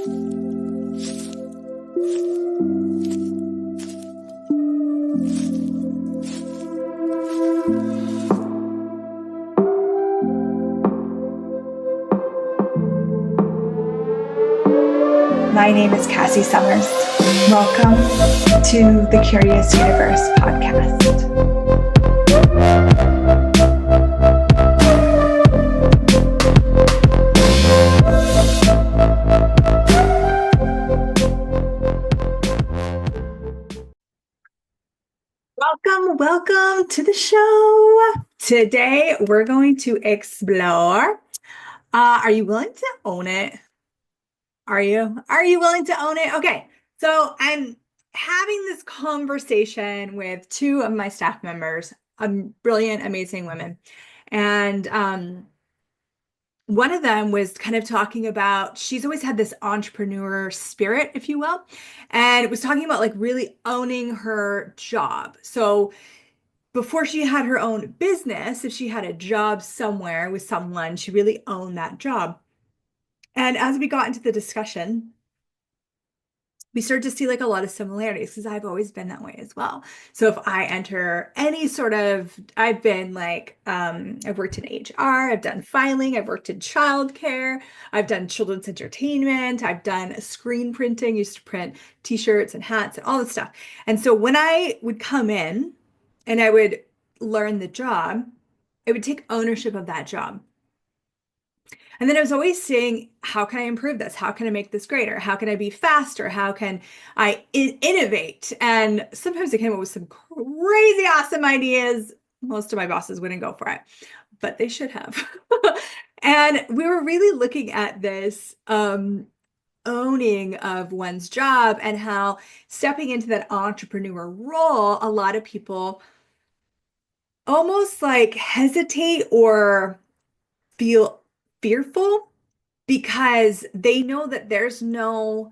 My name is Cassy Summers. Welcome to the Curious Universe podcast. Welcome to the show. Today we're going to explore. Are you willing to own it? Are you willing to own it? Okay. So I'm having this conversation with two of my staff members, brilliant, amazing women. And one of them was kind of talking about, she's always had this entrepreneur spirit, if you will. And it was talking about like really owning her job. So before she had her own business, if she had a job somewhere with someone, she really owned that job. And as we got into the discussion, we started to see like a lot of similarities because I've always been that way as well. So if I enter any sort of, I've been like, I've worked in HR, I've done filing, I've worked in childcare, I've done children's entertainment, I've done screen printing, used to print t-shirts and hats and all this stuff. And so when I would come in and I would learn the job, I would take ownership of that job. And then I was always saying, how can I improve this? How can I make this greater? How can I be faster? How can I innovate? And sometimes I came up with some crazy awesome ideas. Most of my bosses wouldn't go for it, but they should have. And we were really looking at this owning of one's job and how stepping into that entrepreneur role, a lot of people almost like hesitate or feel fearful because they know that there's no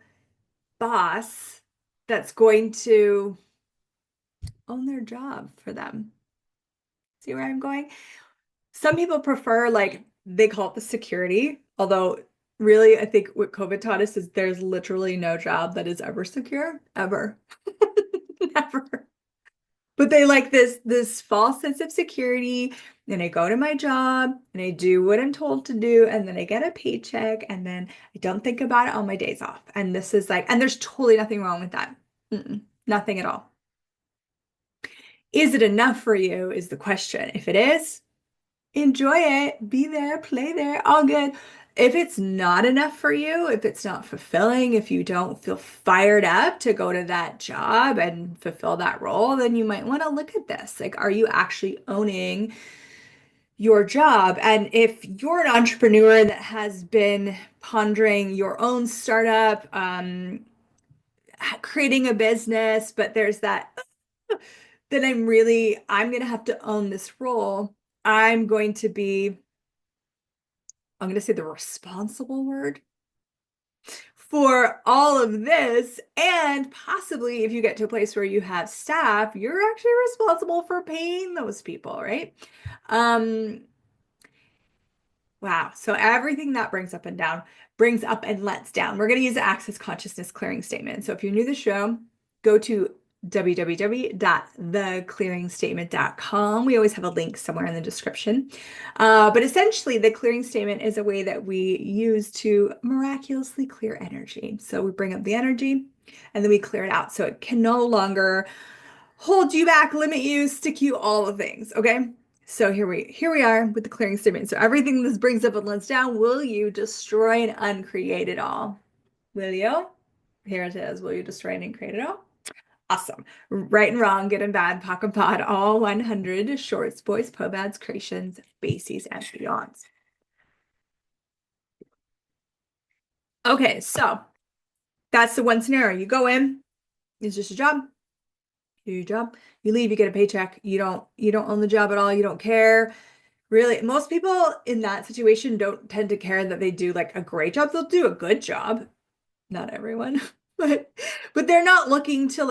boss that's going to own their job for them. See where I'm going? Some people prefer, like, they call it the security, although really, I think what COVID taught us is there's literally no job that is ever secure, ever. Never. But they like this false sense of security. And I go to my job and I do what I'm told to do, and then I get a paycheck, and then I don't think about it on my days off. And this is like, and there's totally nothing wrong with that. Nothing at all. Is it enough for you is the question. If it is, enjoy it, be there, play there, all good. If it's not enough for you, if it's not fulfilling, if you don't feel fired up to go to that job and fulfill that role, then you might want to look at this. Like, are you actually owning your job? And if you're an entrepreneur that has been pondering your own startup, creating a business, but there's that, then I'm going to have to own this role. I'm going to say the responsible word for all of this. And possibly if you get to a place where you have staff, you're actually responsible for paying those people, right? Wow. So everything that brings up and lets down. We're going to use the Access Consciousness Clearing Statement. So if you're new to the show, go to www.theclearingstatement.com. We always have a link somewhere in the description. But essentially, the clearing statement is a way that we use to miraculously clear energy. So we bring up the energy and then we clear it out. So it can no longer hold you back, limit you, stick you, all the things. Okay. So here we are with the clearing statement. So everything this brings up and lets down, will you destroy and uncreate it all? Will you? Here it is. Will you destroy and uncreate it all? Awesome. Right and wrong, good and bad, POC and POD, all 100 shorts, boys, pobads, creations, basies, and beyonds. Okay, so that's the one scenario. You go in, it's just a job. You do your job. You leave, you get a paycheck. You don't own the job at all. You don't care. Really, most people in that situation don't tend to care that they do like a great job. They'll do a good job. Not everyone, but they're not looking to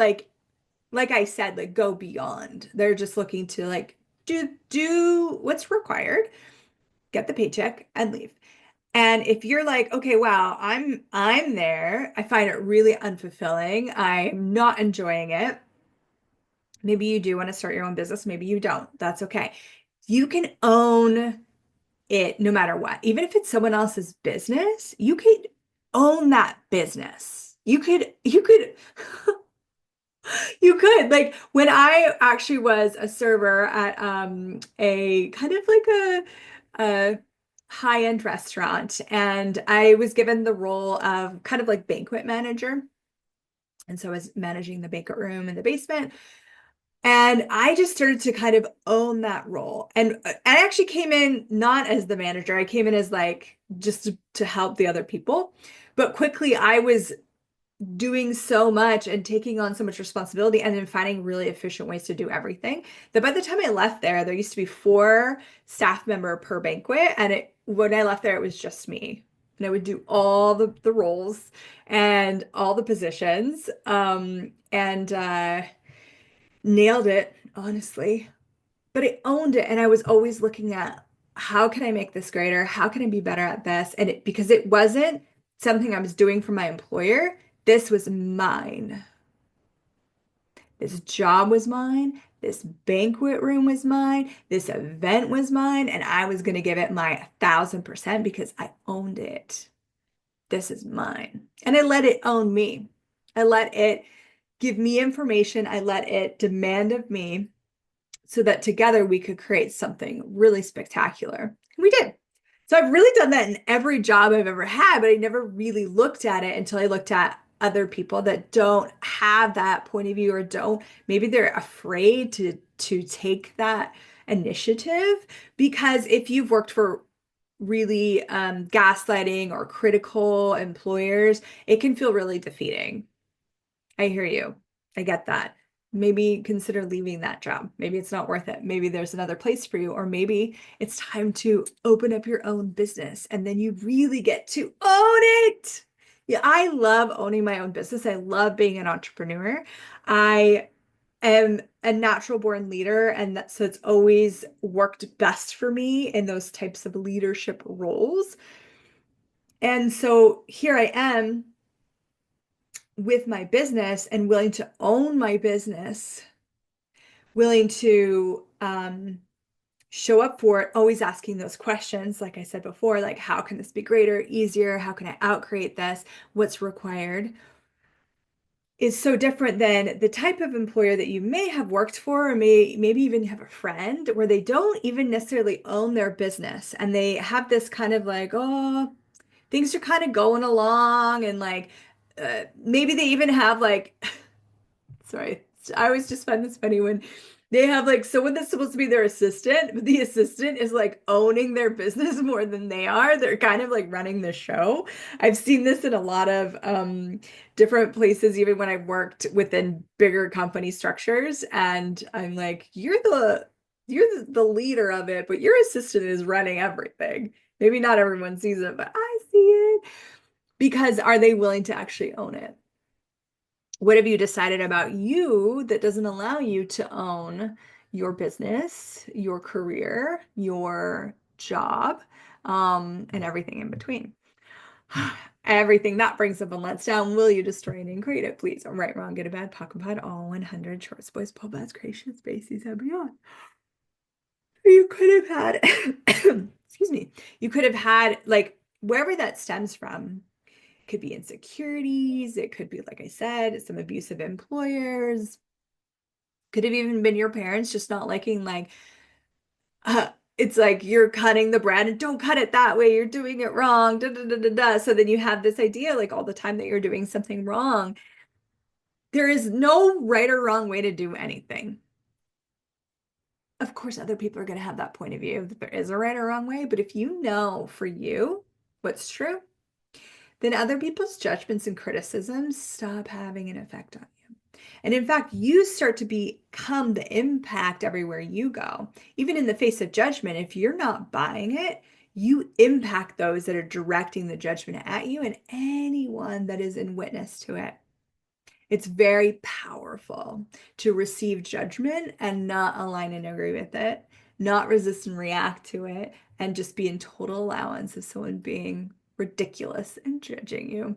like I said, like go beyond. They're just looking to like do what's required, get the paycheck and leave. And if you're like, okay, wow, I'm there, I find it really unfulfilling. I'm not enjoying it. Maybe you do want to start your own business, maybe you don't. That's okay. You can own it no matter what. Even if it's someone else's business, you could own that business. You could like when I actually was a server at a kind of like a high-end restaurant, and I was given the role of kind of like banquet manager. And so I was managing the banquet room in the basement. And I just started to kind of own that role. And I actually came in not as the manager. I came in as like just to help the other people. But quickly I was doing so much and taking on so much responsibility and then finding really efficient ways to do everything that by the time I left there used to be four staff member per banquet. And when I left there, it was just me. And I would do all the roles and all the positions. And nailed it, honestly. But I owned it and I was always looking at how can I make this greater? How can I be better at this? And because it wasn't something I was doing for my employer, this was mine. This job was mine. This banquet room was mine. This event was mine. And I was going to give it my 1,000% because I owned it. This is mine. And I let it own me. I let it give me information. I let it demand of me so that together we could create something really spectacular. And we did. So I've really done that in every job I've ever had, but I never really looked at it until I looked at other people that don't have that point of view or don't, maybe they're afraid to take that initiative because if you've worked for really gaslighting or critical employers, it can feel really defeating. I hear you. I get that. Maybe consider leaving that job. Maybe it's not worth it. Maybe there's another place for you, or maybe it's time to open up your own business and then you really get to own it. Yeah, I love owning my own business. I love being an entrepreneur. I am a natural born leader, and so it's always worked best for me in those types of leadership roles. And so here I am with my business and willing to own my business, willing to show up for it, always asking those questions, like I said before, like how can this be greater, easier? How can I outcreate this? What's required? Is so different than the type of employer that you may have worked for, or maybe even have a friend where they don't even necessarily own their business and they have this kind of like, oh, things are kind of going along and like maybe they even have like sorry. I always just find this funny when they have like someone that's supposed to be their assistant, but the assistant is like owning their business more than they are. They're kind of like running the show. I've seen this in a lot of different places, even when I've worked within bigger company structures. And I'm like, you're the leader of it, but your assistant is running everything. Maybe not everyone sees it, but I see it. Because are they willing to actually own it? What have you decided about you that doesn't allow you to own your business, your career, your job, and everything in between? Everything that brings up and lets down, will you destroy and create it, please? Right, wrong, good or bad, POC and POD, all 100 shorts, boys, pole bats, creation, species, and beyond. You could have had, excuse me, you could have had, like, wherever that stems from, could be insecurities. It could be, like I said, some abusive employers. Could have even been your parents just not liking, like, it's like you're cutting the bread and don't cut it that way. You're doing it wrong. Da, da, da, da, da. So then you have this idea, like, all the time that you're doing something wrong. There is no right or wrong way to do anything. Of course, other people are going to have that point of view that there is a right or wrong way. But if you know for you what's true, then other people's judgments and criticisms stop having an effect on you. And in fact, you start to become the impact everywhere you go. Even in the face of judgment, if you're not buying it, you impact those that are directing the judgment at you and anyone that is in witness to it. It's very powerful to receive judgment and not align and agree with it, not resist and react to it, and just be in total allowance of someone being ridiculous and judging you.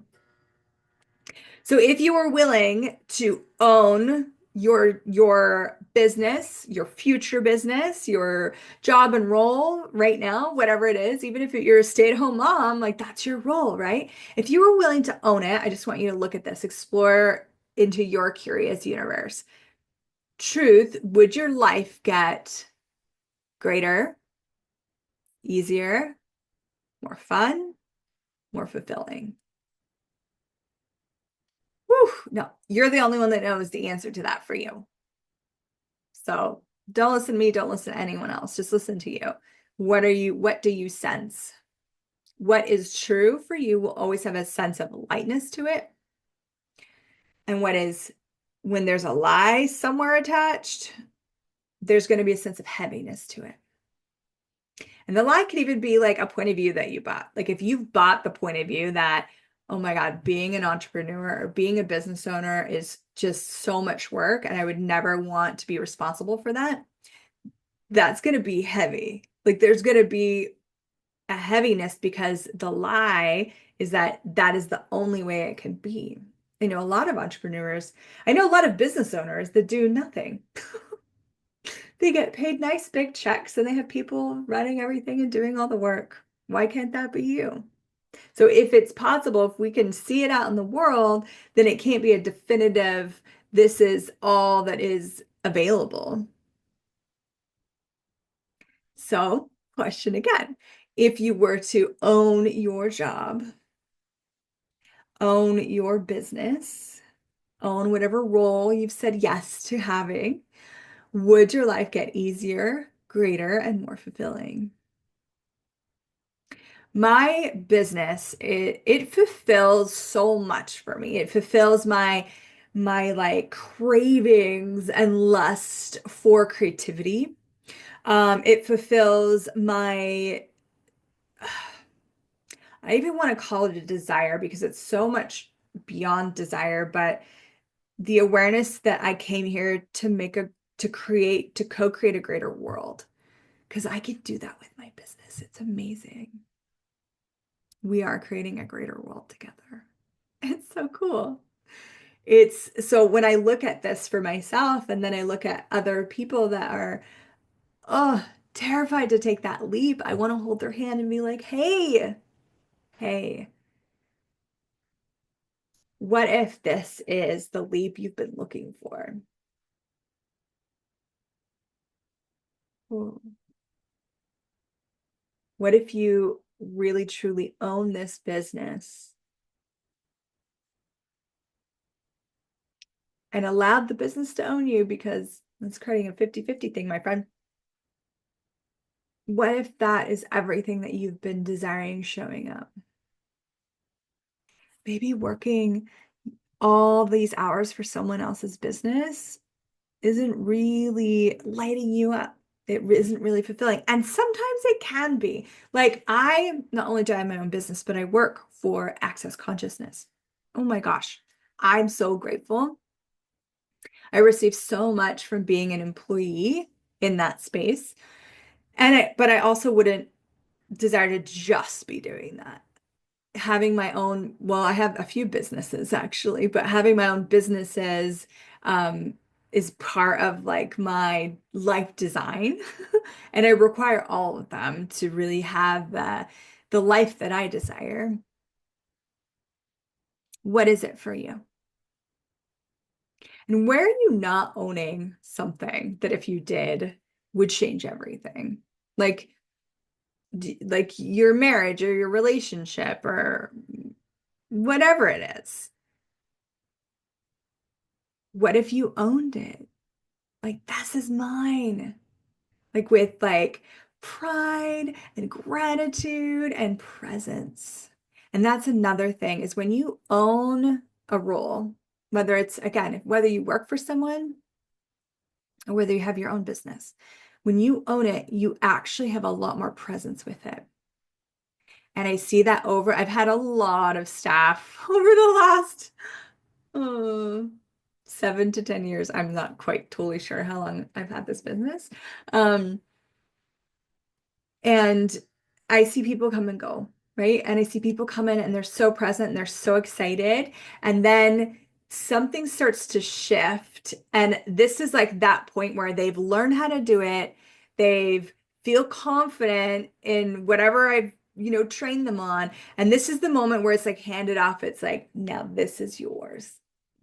So if you are willing to own your business, your future business, your job and role right now, whatever it is, even if you're a stay-at-home mom, like that's your role, right? If you were willing to own it, I just want you to look at this, explore into your curious universe. Truth, would your life get greater, easier, more fun, more fulfilling? Whew, no, you're the only one that knows the answer to that for you. So don't listen to me, don't listen to anyone else. Just listen to you. What do you sense? What is true for you will always have a sense of lightness to it. And when there's a lie somewhere attached, there's going to be a sense of heaviness to it. And the lie could even be like a point of view that you bought. Like if you've bought the point of view that, oh my God, being an entrepreneur or being a business owner is just so much work and I would never want to be responsible for that, that's going to be heavy. Like there's going to be a heaviness because the lie is that that is the only way it can be. I know a lot of entrepreneurs, I know a lot of business owners that do nothing. They get paid nice big checks and they have people running everything and doing all the work. Why can't that be you? So if it's possible, if we can see it out in the world, then it can't be a definitive, this is all that is available. So, question again, if you were to own your job, own your business, own whatever role you've said yes to having, would your life get easier, greater, and more fulfilling? My business, it fulfills so much for me. It fulfills my like cravings and lust for creativity. It fulfills my, I even want to call it a desire because it's so much beyond desire, but the awareness that I came here to to co-create a greater world. Because I can do that with my business. It's amazing. We are creating a greater world together. It's so cool. It's so when I look at this for myself and then I look at other people that are, oh, terrified to take that leap, I want to hold their hand and be like, hey, what if this is the leap you've been looking for? Hmm. What if you really truly own this business and allowed the business to own you because it's creating a 50-50 thing, my friend? What if that is everything that you've been desiring showing up? Maybe working all these hours for someone else's business isn't really lighting you up. It isn't really fulfilling. And sometimes it can be. Like I not only do I have my own business, but I work for Access Consciousness. Oh my gosh. I'm so grateful. I receive so much from being an employee in that space. But I also wouldn't desire to just be doing that. Having my own, well, I have a few businesses actually, but having my own businesses is part of like my life design. And I require all of them to really have the life that I desire. What is it for you? And where are you not owning something that if you did would change everything? Like, like your marriage or your relationship or whatever it is. What if you owned it? Like, this is mine. Like with like pride and gratitude and presence. And that's another thing is when you own a role, whether it's again, whether you work for someone or whether you have your own business, when you own it, you actually have a lot more presence with it. And I see that I've had a lot of staff over the last uh, 7 to 10 years. I'm not quite totally sure how long I've had this business. And I see people come and go, right? And I see people come in and they're so present and they're so excited. And then something starts to shift. And this is like that point where they've learned how to do it. They've feel confident in whatever I've, trained them on. And this is the moment where it's like handed off. It's like, now this is yours.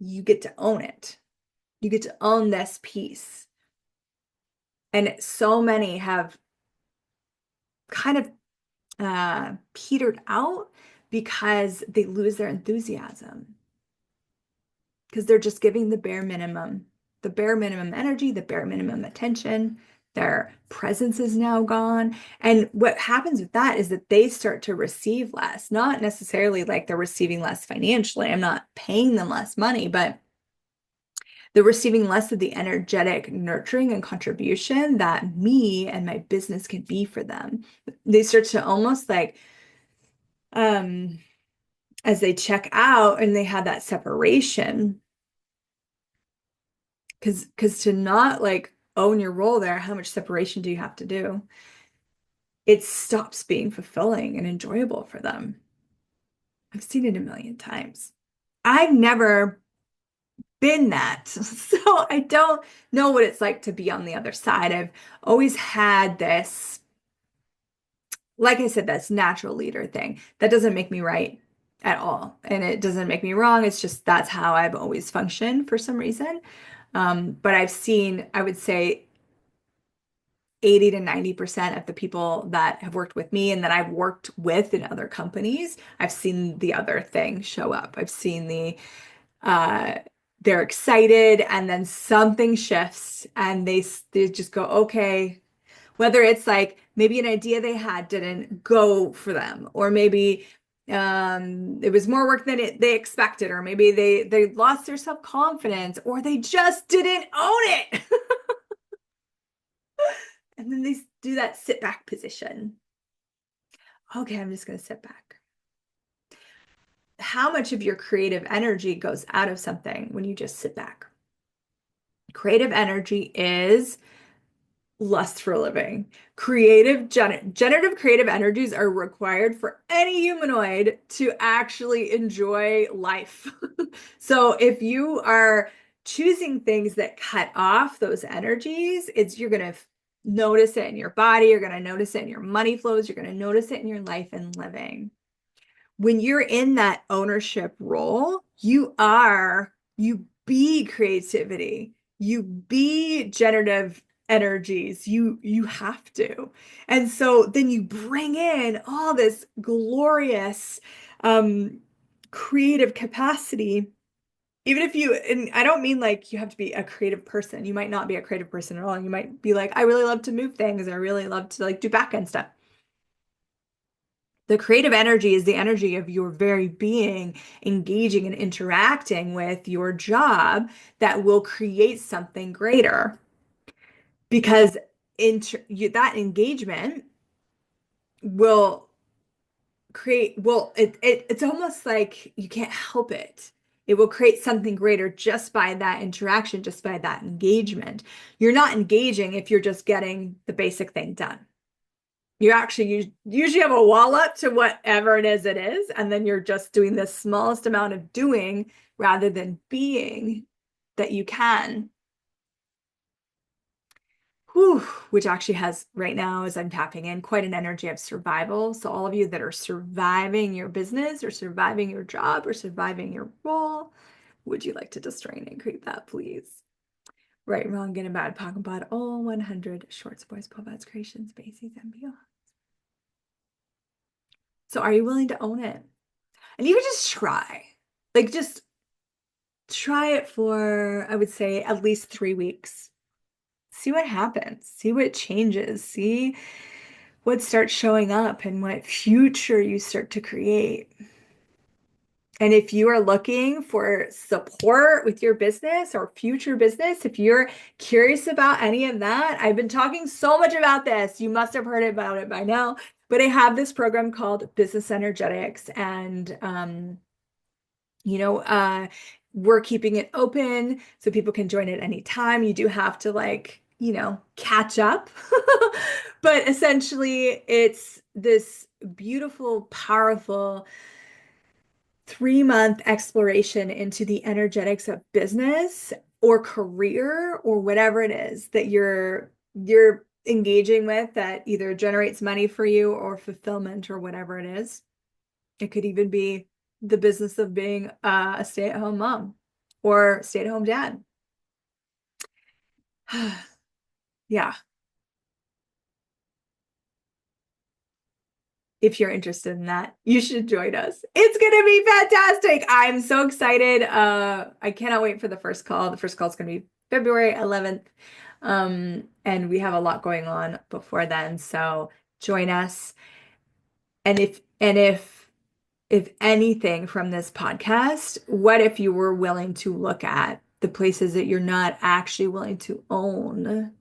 You get to own it. You get to own this piece. And so many have kind of petered out because they lose their enthusiasm because they're just giving the bare minimum energy, the bare minimum attention. Their presence is now gone. And what happens with that is that they start to receive less, not necessarily like they're receiving less financially. I'm not paying them less money, but they're receiving less of the energetic nurturing and contribution that me and my business can be for them. They start to almost like, um, as they check out and they have that separation, because to not like own your role there, how much separation do you have to do? It stops being fulfilling and enjoyable for them. I've seen it a million times. I've never been that. So I don't know what it's like to be on the other side. I've always had this, like I said, that's natural leader thing. That doesn't make me right at all. And it doesn't make me wrong. It's just that's how I've always functioned for some reason. But I've seen, I would say, 80 to 90% of the people that have worked with me and that I've worked with in other companies, I've seen the other thing show up. I've seen uh, they're excited and then something shifts and they just go, okay, whether it's like maybe an idea they had didn't go for them, or maybe it was more work than they expected, or maybe they lost their self-confidence, or they just didn't own it. And then they do that sit back position. Okay, I'm just going to sit back. How much of your creative energy goes out of something when you just sit back? Creative energy is lust for a living. Generative creative energies are required for any humanoid to actually enjoy life. So if you are choosing things that cut off those energies, you're going to notice it in your body, you're going to notice it in your money flows, you're going to notice it in your life and living. When you're in that ownership role, you be creativity, you be generative energies, you have to. And so then you bring in all this glorious creative capacity. Even if and I don't mean like you have to be a creative person. You might not be a creative person at all. You might be like, I really love to move things. I really love to like do back end stuff. The creative energy is the energy of your very being engaging and interacting with your job that will create something greater. Because that engagement will it's almost like you can't help it. It will create something greater just by that interaction, just by that engagement. You're not engaging if you're just getting the basic thing done. You usually have a wall up to whatever it is, and then you're just doing the smallest amount of doing rather than being that you can. Whew, which actually has right now, as I'm tapping in, quite an energy of survival. So all of you that are surviving your business or surviving your job or surviving your role, would you like to just try and create that, please? Right, wrong, good and bad, POC and POD, all 100 shorts, boys, poets, creations, bases, and beyond. So are you willing to own it? And you could just try. Like just try it for, I would say, at least 3 weeks. See what happens. See what changes. See what starts showing up and what future you start to create. And if you are looking for support with your business or future business, if you're curious about any of that, I've been talking so much about this. You must have heard about it by now, but I have this program called Business Energetics, and we're keeping it open so people can join at any time. You do have to like, catch up. But essentially, it's this beautiful, powerful 3-month exploration into the energetics of business or career or whatever it is that you're engaging with that either generates money for you or fulfillment or whatever it is. It could even be the business of being a stay-at-home mom or stay-at-home dad. Yeah. If you're interested in that, you should join us. It's going to be fantastic. I'm so excited. I cannot wait for the first call. The first call is going to be February 11th. And we have a lot going on before then. So join us. And if anything from this podcast, what if you were willing to look at the places that you're not actually willing to own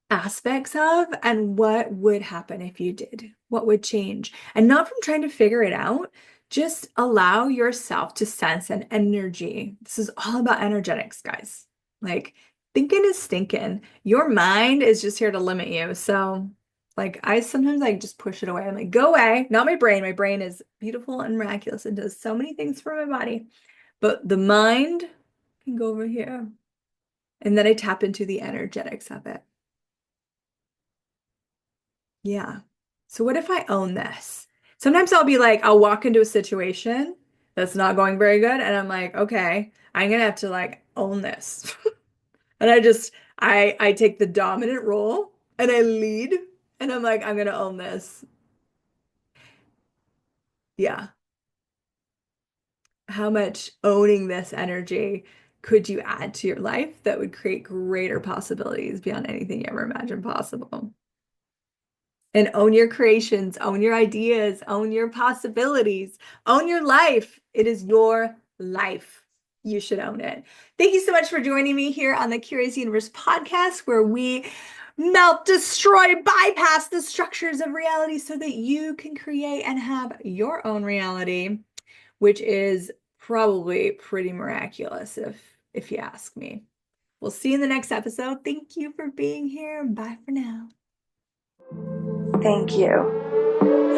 aspects of, and what would happen if you did? What would change? And not from trying to figure it out, just allow yourself to sense an energy. This is all about energetics, guys. Like, thinking is stinking. Your mind is just here to limit you. So, like, I sometimes like just push it away. I'm like, go away. Not my brain. My brain is beautiful and miraculous and does so many things for my body. But the mind can go over here. And then I tap into the energetics of it. Yeah. So what if I own this? Sometimes I'll be like, I'll walk into a situation that's not going very good, and I'm like, okay, I'm gonna have to like own this. And I take the dominant role and I lead, and I'm like, I'm gonna own this. Yeah. How much owning this energy could you add to your life that would create greater possibilities beyond anything you ever imagined possible? And own your creations, own your ideas, own your possibilities, own your life. It is your life. You should own it. Thank you so much for joining me here on the Curious Universe podcast, where we melt, destroy, bypass the structures of reality so that you can create and have your own reality, which is probably pretty miraculous if you ask me. We'll see you in the next episode. Thank you for being here. Bye for now. Thank you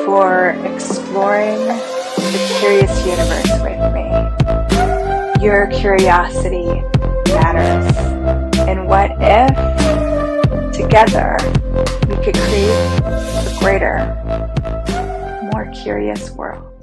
for exploring the curious universe with me. Your curiosity matters. And what if together we could create a greater, more curious world?